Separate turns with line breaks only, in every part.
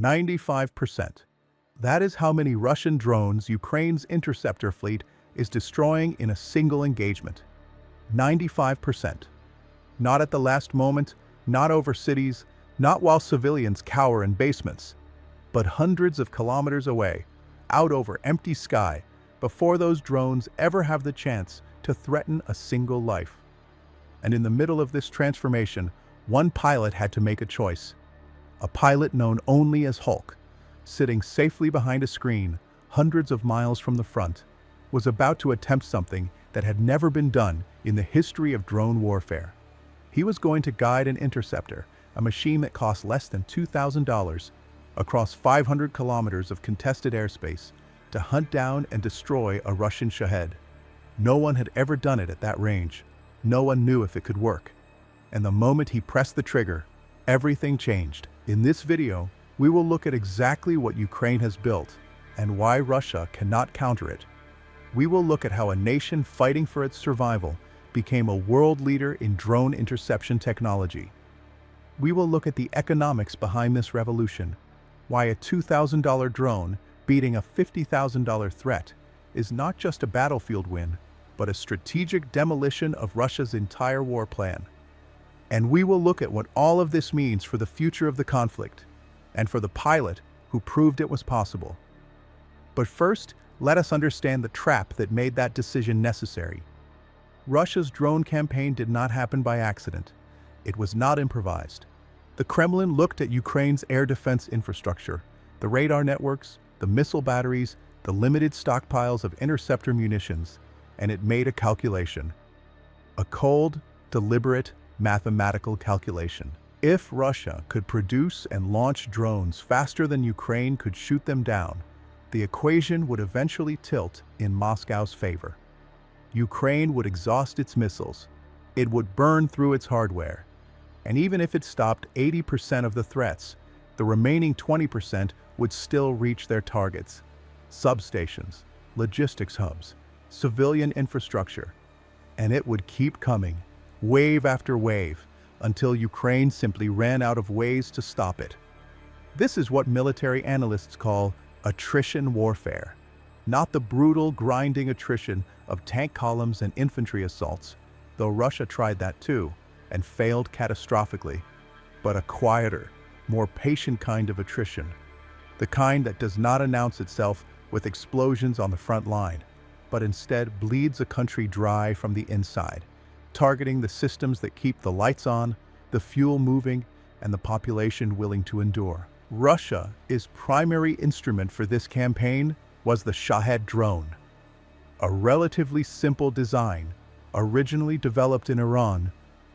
95%. That is how many Russian drones Ukraine's interceptor fleet is destroying in a single engagement. 95%. Not at the last moment, not over cities, not while civilians cower in basements, but hundreds of kilometers away, out over empty sky, before those drones ever have the chance to threaten a single life. And in the middle of this transformation, one pilot had to make a choice. A pilot known only as Hulk, sitting safely behind a screen, hundreds of miles from the front, was about to attempt something that had never been done in the history of drone warfare. He was going to guide an interceptor, a machine that cost less than $2,000, across 500 kilometers of contested airspace to hunt down and destroy a Russian Shahed. No one had ever done it at that range. No one knew if it could work. And the moment he pressed the trigger, everything changed. In this video, we will look at exactly what Ukraine has built and why Russia cannot counter it. We will look at how a nation fighting for its survival became a world leader in drone interception technology. We will look at the economics behind this revolution, why a $2,000 drone beating a $50,000 threat is not just a battlefield win, but a strategic demolition of Russia's entire war plan. And we will look at what all of this means for the future of the conflict, and for the pilot who proved it was possible. But first, let us understand the trap that made that decision necessary. Russia's drone campaign did not happen by accident. It was not improvised. The Kremlin looked at Ukraine's air defense infrastructure, the radar networks, the missile batteries, the limited stockpiles of interceptor munitions, and it made a calculation. A cold, deliberate, mathematical calculation. If Russia could produce and launch drones faster than Ukraine could shoot them down, the equation would eventually tilt in Moscow's favor. Ukraine would exhaust its missiles. It would burn through its hardware. And even if it stopped 80% of the threats, the remaining 20% would still reach their targets. Substations, logistics hubs, civilian infrastructure. And it would keep coming, wave after wave, until Ukraine simply ran out of ways to stop it. This is what military analysts call attrition warfare, not the brutal, grinding attrition of tank columns and infantry assaults, though Russia tried that too, and failed catastrophically, but a quieter, more patient kind of attrition, the kind that does not announce itself with explosions on the front line, but instead bleeds a country dry from the inside, targeting the systems that keep the lights on, the fuel moving, and the population willing to endure. Russia's primary instrument for this campaign was the Shahed drone. A relatively simple design, originally developed in Iran,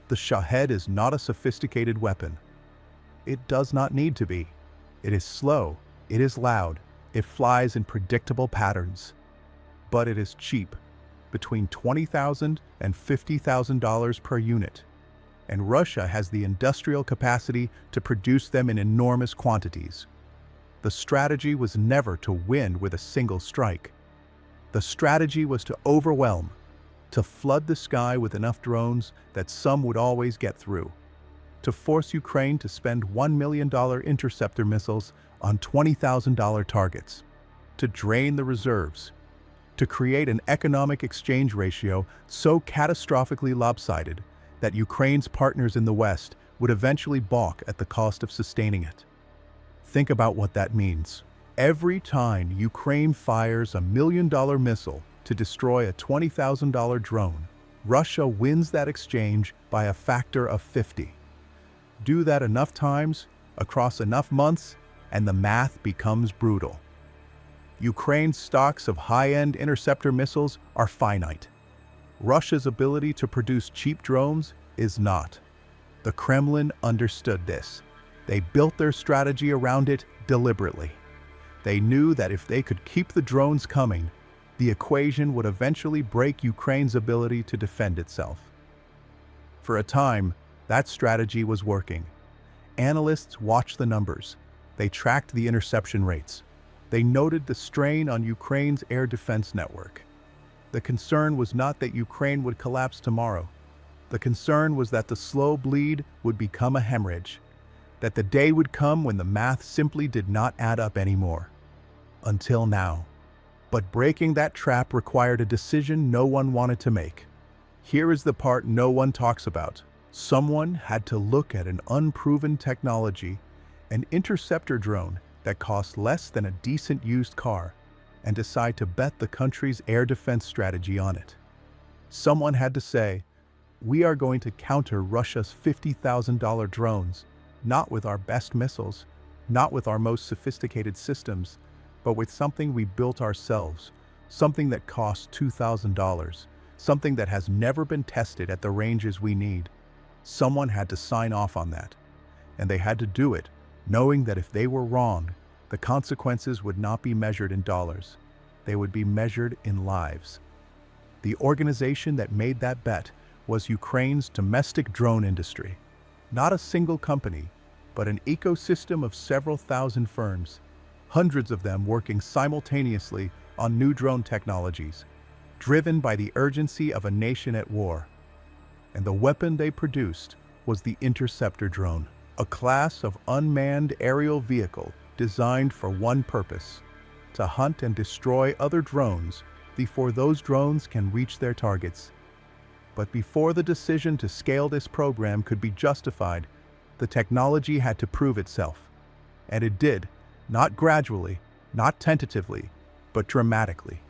the Shahed is not a sophisticated weapon. It does not need to be. It is slow, it is loud, it flies in predictable patterns. But it is cheap, between $20,000 and $50,000 per unit. And Russia has the industrial capacity to produce them in enormous quantities. The strategy was never to win with a single strike. The strategy was to overwhelm, to flood the sky with enough drones that some would always get through, to force Ukraine to spend $1 million interceptor missiles on $20,000 targets, to drain the reserves, to create an economic exchange ratio so catastrophically lopsided that Ukraine's partners in the West would eventually balk at the cost of sustaining it. Think about what that means. Every time Ukraine fires a $1 million missile to destroy a $20,000 drone, Russia wins that exchange by a factor of 50. Do that enough times, across enough months, and the math becomes brutal. Ukraine's stocks of high-end interceptor missiles are finite. Russia's ability to produce cheap drones is not. The Kremlin understood this. They built their strategy around it deliberately. They knew that if they could keep the drones coming, the equation would eventually break Ukraine's ability to defend itself. For a time, that strategy was working. Analysts watched the numbers. They tracked the interception rates. They noted the strain on Ukraine's air defense network. The concern was not that Ukraine would collapse tomorrow. The concern was that the slow bleed would become a hemorrhage. that the day would come when the math simply did not add up anymore. Until now. But breaking that trap required a decision no one wanted to make. Here is the part no one talks about. Someone had to look at an unproven technology, an interceptor drone that cost less than a decent used car, and decide to bet the country's air defense strategy on it. Someone had to say, we are going to counter Russia's $50,000 drones, not with our best missiles, not with our most sophisticated systems, but with something we built ourselves, something that costs $2,000, something that has never been tested at the ranges we need. Someone had to sign off on that, and they had to do it, knowing that if they were wrong, the consequences would not be measured in dollars. They would be measured in lives. The organization that made that bet was Ukraine's domestic drone industry. Not a single company, but an ecosystem of several thousand firms, hundreds of them working simultaneously on new drone technologies, driven by the urgency of a nation at war. And the weapon they produced was the interceptor drone, a class of unmanned aerial vehicle designed for one purpose: to hunt and destroy other drones before those drones can reach their targets. But before the decision to scale this program could be justified, the technology had to prove itself. And it did, not gradually, not tentatively, but dramatically.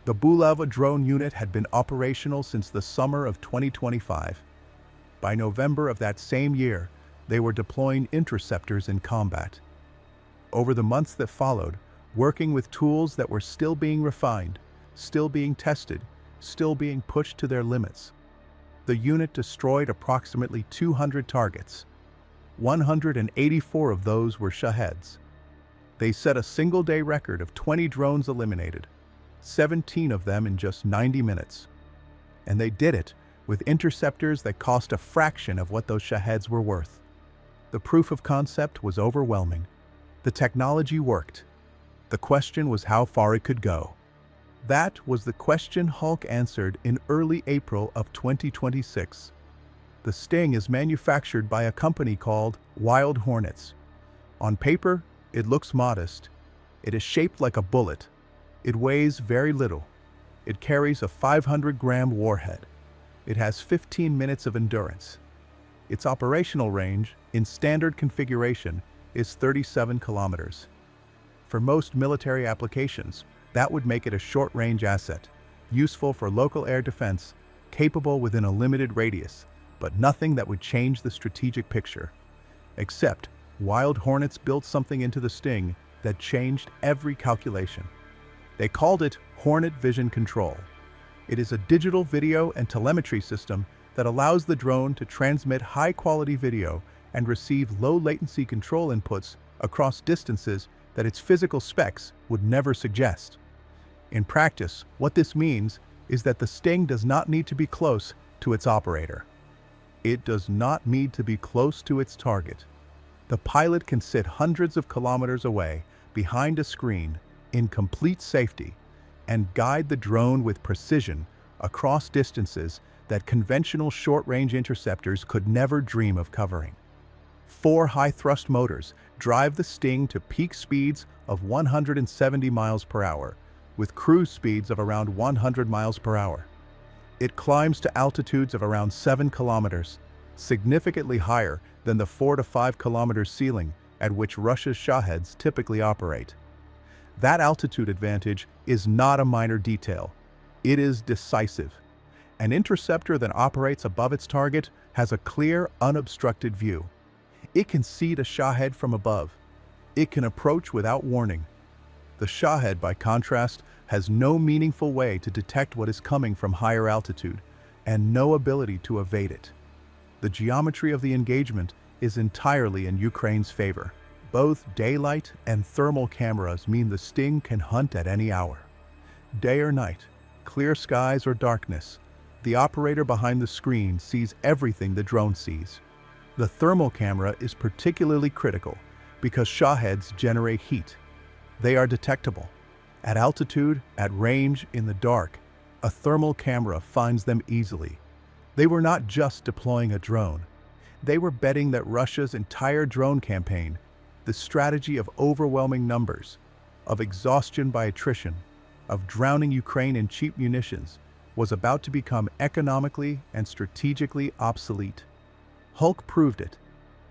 The Bulava drone unit had been operational since the summer of 2025. By November of that same year, they were deploying interceptors in combat. Over the months that followed, working with tools that were still being refined, still being tested, still being pushed to their limits, the unit destroyed approximately 200 targets. 184 of those were Shaheds. They set a single-day record of 20 drones eliminated, 17 of them in just 90 minutes. And they did it with interceptors that cost a fraction of what those Shaheds were worth. The proof of concept was overwhelming. The technology worked. The question was how far it could go. That was the question Hulk answered in early April of 2026. The Sting is manufactured by a company called Wild Hornets. On paper, it looks modest. It is shaped like a bullet. It weighs very little. It carries a 500-gram warhead. It has 15 minutes of endurance. Its operational range, in standard configuration, is 37 kilometers. For most military applications, that would make it a short-range asset, useful for local air defense, capable within a limited radius, but nothing that would change the strategic picture. Except, Wild Hornets built something into the Sting that changed every calculation. They called it Hornet Vision Control. It is a digital video and telemetry system that allows the drone to transmit high-quality video and receive low-latency control inputs across distances that its physical specs would never suggest. In practice, what this means is that the Sting does not need to be close to its operator. It does not need to be close to its target. The pilot can sit hundreds of kilometers away, behind a screen, in complete safety, and guide the drone with precision across distances that conventional short-range interceptors could never dream of covering. 4 high-thrust motors drive the Sting to peak speeds of 170 miles per hour, with cruise speeds of around 100 miles per hour. It climbs to altitudes of around 7 kilometers, significantly higher than the 4 to 5 kilometer ceiling at which Russia's Shaheds typically operate. That altitude advantage is not a minor detail. It is decisive. An interceptor that operates above its target has a clear, unobstructed view. It can see the Shahed from above. It can approach without warning. The Shahed, by contrast, has no meaningful way to detect what is coming from higher altitude, and no ability to evade it. The geometry of the engagement is entirely in Ukraine's favor. Both daylight and thermal cameras mean the Sting can hunt at any hour. Day or night, clear skies or darkness, the operator behind the screen sees everything the drone sees. The thermal camera is particularly critical because Shaheds generate heat. They are detectable. At altitude, at range, in the dark, a thermal camera finds them easily. They were not just deploying a drone. They were betting that Russia's entire drone campaign, the strategy of overwhelming numbers, of exhaustion by attrition, of drowning Ukraine in cheap munitions, was about to become economically and strategically obsolete. Hulk proved it.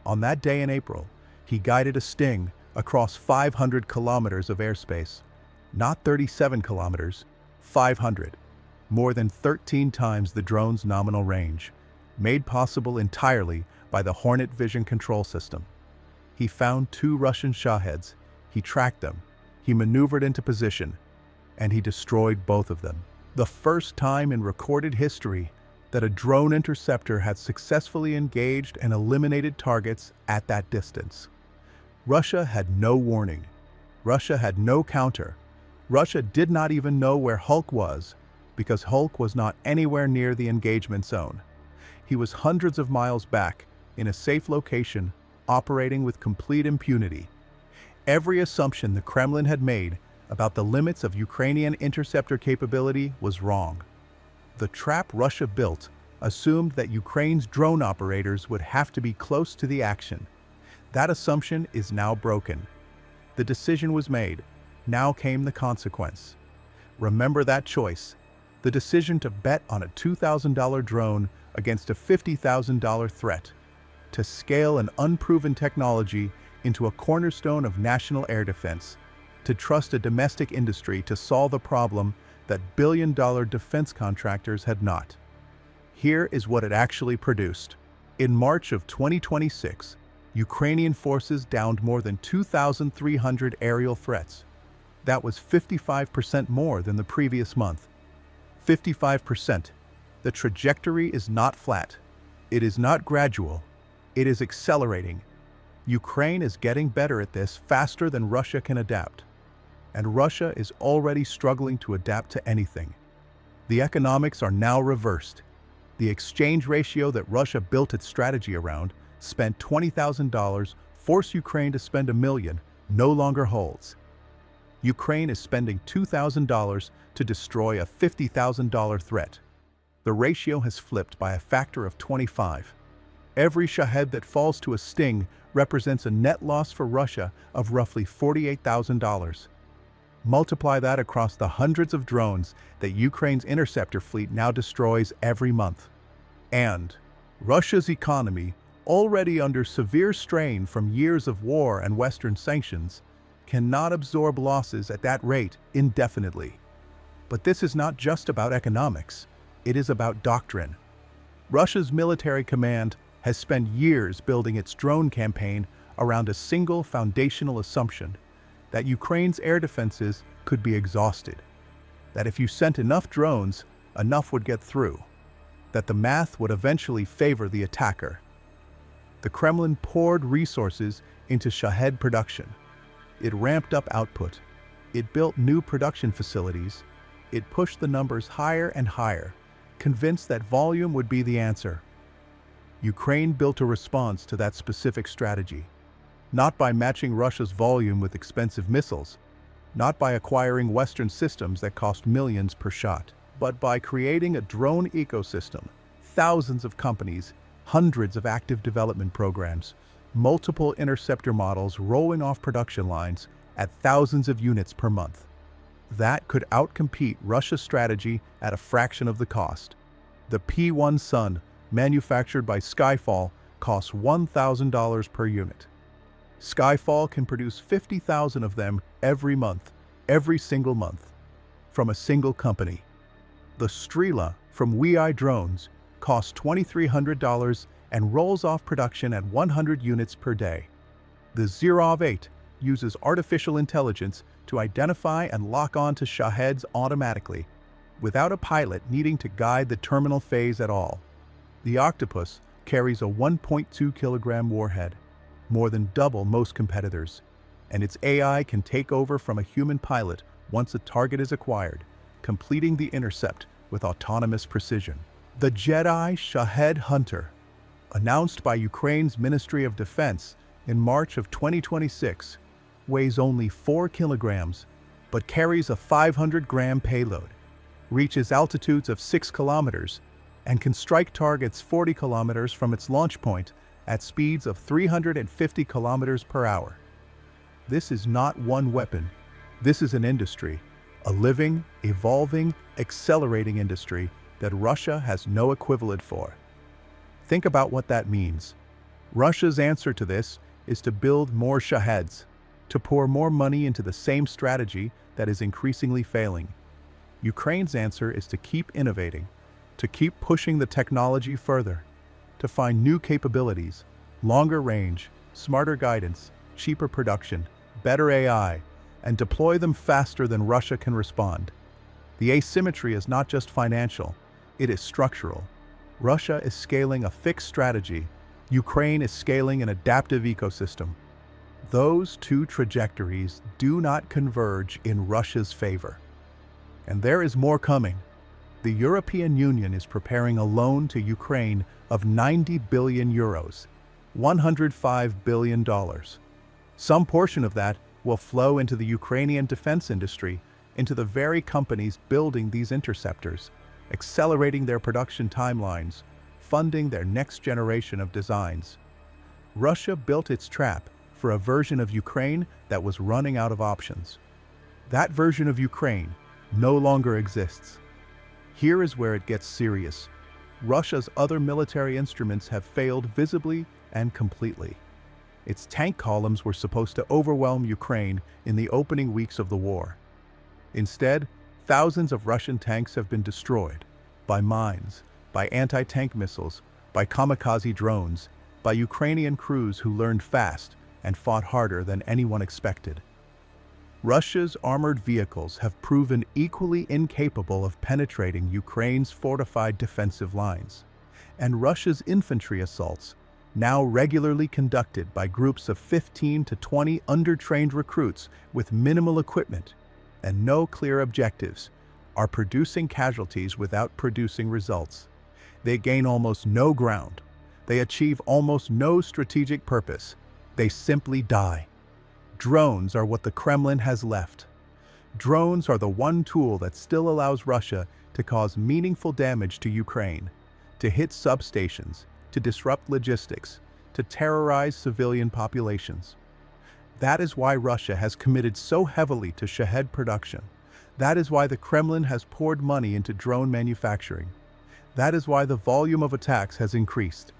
On that day in April, he guided a Sting across 500 kilometers of airspace. Not 37 kilometers, 500. More than 13 times the drone's nominal range, made possible entirely by the Hornet Vision Control System. He found 2 Russian Shaheds, he tracked them, he maneuvered into position, and he destroyed both of them. The first time in recorded history that a drone interceptor had successfully engaged and eliminated targets at that distance. Russia had no warning. Russia had no counter. Russia did not even know where Hulk was, because Hulk was not anywhere near the engagement zone. He was hundreds of miles back, in a safe location, operating with complete impunity. Every assumption the Kremlin had made about the limits of Ukrainian interceptor capability was wrong. The trap Russia built assumed that Ukraine's drone operators would have to be close to the action. That assumption is now broken. The decision was made. Now came the consequence. Remember that choice. The decision to bet on a $2,000 drone against a $50,000 threat. To scale an unproven technology into a cornerstone of national air defense. To trust a domestic industry to solve a problem that billion-dollar defense contractors had not. Here is what it actually produced. In March of 2026, Ukrainian forces downed more than 2,300 aerial threats. That was 55% more than the previous month. 55%. The trajectory is not flat. It is not gradual. It is accelerating. Ukraine is getting better at this faster than Russia can adapt. And Russia is already struggling to adapt to anything. The economics are now reversed. The exchange ratio that Russia built its strategy around, spent $20,000, forced Ukraine to spend $1 million, no longer holds. Ukraine is spending $2,000 to destroy a $50,000 threat. The ratio has flipped by a factor of 25. Every Shahed that falls to a Sting represents a net loss for Russia of roughly $48,000. Multiply that across the hundreds of drones that Ukraine's interceptor fleet now destroys every month. And Russia's economy, already under severe strain from years of war and Western sanctions, cannot absorb losses at that rate indefinitely. But this is not just about economics. It is about doctrine. Russia's military command has spent years building its drone campaign around a single foundational assumption: that Ukraine's air defenses could be exhausted, that if you sent enough drones, enough would get through, that the math would eventually favor the attacker. The Kremlin poured resources into Shahed production. It ramped up output. It built new production facilities. It pushed the numbers higher and higher, convinced that volume would be the answer. Ukraine built a response to that specific strategy. Not by matching Russia's volume with expensive missiles, not by acquiring Western systems that cost millions per shot, but by creating a drone ecosystem, thousands of companies, hundreds of active development programs, multiple interceptor models rolling off production lines at thousands of units per month. That could outcompete Russia's strategy at a fraction of the cost. The P-1 Sun, manufactured by Skyfall, costs $1,000 per unit. Skyfall can produce 50,000 of them every month, every single month, from a single company. The Strela from WeEye Drones costs $2,300 and rolls off production at 100 units per day. The Zirov 8 uses artificial intelligence to identify and lock on to Shaheds automatically, without a pilot needing to guide the terminal phase at all. The Octopus carries a 1.2 kilogram warhead, more than double most competitors, and its AI can take over from a human pilot once a target is acquired, completing the intercept with autonomous precision. The Jedi Shahed Hunter, announced by Ukraine's Ministry of Defense in March of 2026, weighs only 4 kilograms, but carries a 500-gram payload, reaches altitudes of 6 kilometers, and can strike targets 40 kilometers from its launch point at speeds of 350 kilometers per hour. This is not one weapon. This is an industry, a living, evolving, accelerating industry that Russia has no equivalent for. Think about what that means. Russia's answer to this is to build more Shaheds, to pour more money into the same strategy that is increasingly failing. Ukraine's answer is to keep innovating, to keep pushing the technology further, to find new capabilities, longer range, smarter guidance, cheaper production, better AI, and deploy them faster than Russia can respond. The asymmetry is not just financial, it is structural. Russia is scaling a fixed strategy, Ukraine is scaling an adaptive ecosystem. Those two trajectories do not converge in Russia's favor. And there is more coming. The European Union is preparing a loan to Ukraine of 90 billion euros, $105 billion. Some portion of that will flow into the Ukrainian defense industry, into the very companies building these interceptors, accelerating their production timelines, funding their next generation of designs. Russia built its trap for a version of Ukraine that was running out of options. That version of Ukraine no longer exists. Here is where it gets serious. Russia's other military instruments have failed visibly and completely. Its tank columns were supposed to overwhelm Ukraine in the opening weeks of the war. Instead, thousands of Russian tanks have been destroyed by mines, by anti-tank missiles, by kamikaze drones, by Ukrainian crews who learned fast and fought harder than anyone expected. Russia's armored vehicles have proven equally incapable of penetrating Ukraine's fortified defensive lines, and Russia's infantry assaults, now regularly conducted by groups of 15 to 20 undertrained recruits with minimal equipment and no clear objectives, are producing casualties without producing results. They gain almost no ground. They achieve almost no strategic purpose. They simply die. Drones are what the Kremlin has left. Drones are the one tool that still allows Russia to cause meaningful damage to Ukraine, to hit substations, to disrupt logistics, to terrorize civilian populations. That is why Russia has committed so heavily to Shahed production. That is why the Kremlin has poured money into drone manufacturing. That is why the volume of attacks has increased.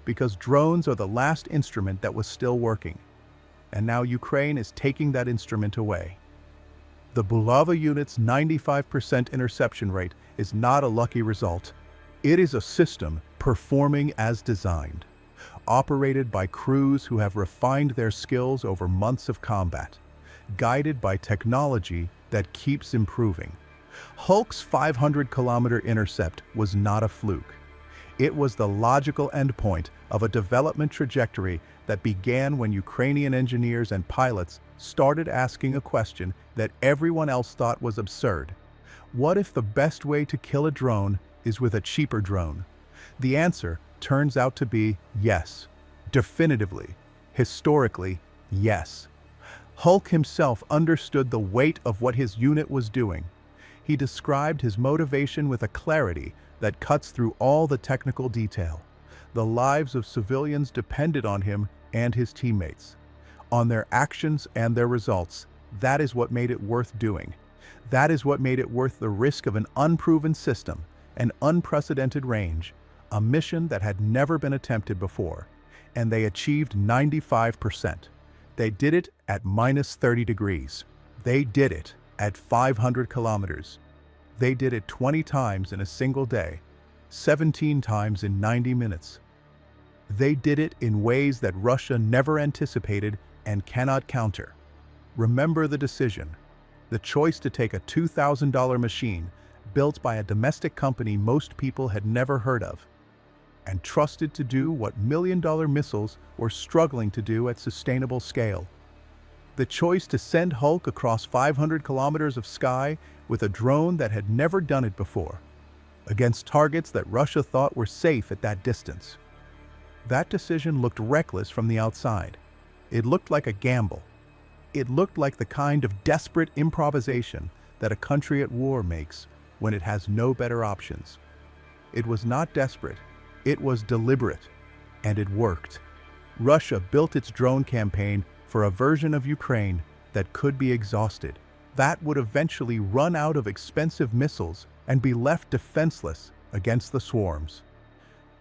Because drones are the last instrument that was still working. And now Ukraine is taking that instrument away. The Bulava unit's 95% interception rate is not a lucky result. It is a system performing as designed, operated by crews who have refined their skills over months of combat, guided by technology that keeps improving. Hulk's 500-kilometer intercept was not a fluke. It was the logical endpoint of a development trajectory that began when Ukrainian engineers and pilots started asking a question that everyone else thought was absurd. What if the best way to kill a drone is with a cheaper drone? The answer turns out to be yes. Definitively, historically, yes. Hulk himself understood the weight of what his unit was doing. He described his motivation with a clarity that cuts through all the technical detail. The lives of civilians depended on him and his teammates, on their actions and their results. That is what made it worth doing. That is what made it worth the risk of an unproven system, an unprecedented range, a mission that had never been attempted before. And they achieved 95%. They did it at minus 30 degrees. They did it at 500 kilometers. They did it 20 times in a single day, 17 times in 90 minutes. They did it in ways that Russia never anticipated and cannot counter. Remember the decision, the choice to take a $2,000 machine built by a domestic company most people had never heard of, and trusted to do what million-dollar missiles were struggling to do at sustainable scale. The choice to send Hulk across 500 kilometers of sky with a drone that had never done it before, against targets that Russia thought were safe at that distance. That decision looked reckless from the outside. It looked like a gamble. It looked like the kind of desperate improvisation that a country at war makes when it has no better options. It was not desperate. It was deliberate. And it worked. Russia built its drone campaign for a version of Ukraine that could be exhausted, that would eventually run out of expensive missiles and be left defenseless against the swarms.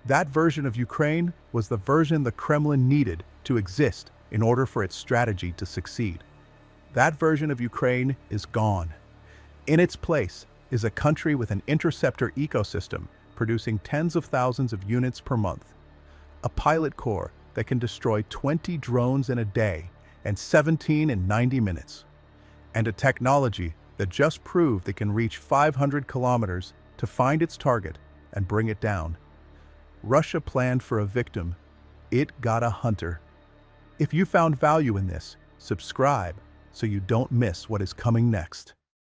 That version of Ukraine was the version the Kremlin needed to exist in order for its strategy to succeed. That version of Ukraine is gone. In its place is a country with an interceptor ecosystem producing tens of thousands of units per month, a pilot corps that can destroy 20 drones in a day and 17 in 90 minutes, and a technology that just proved it can reach 500 kilometers to find its target and bring it down. Russia planned for a victim. It got a hunter. If you found value in this, subscribe so you don't miss what is coming next.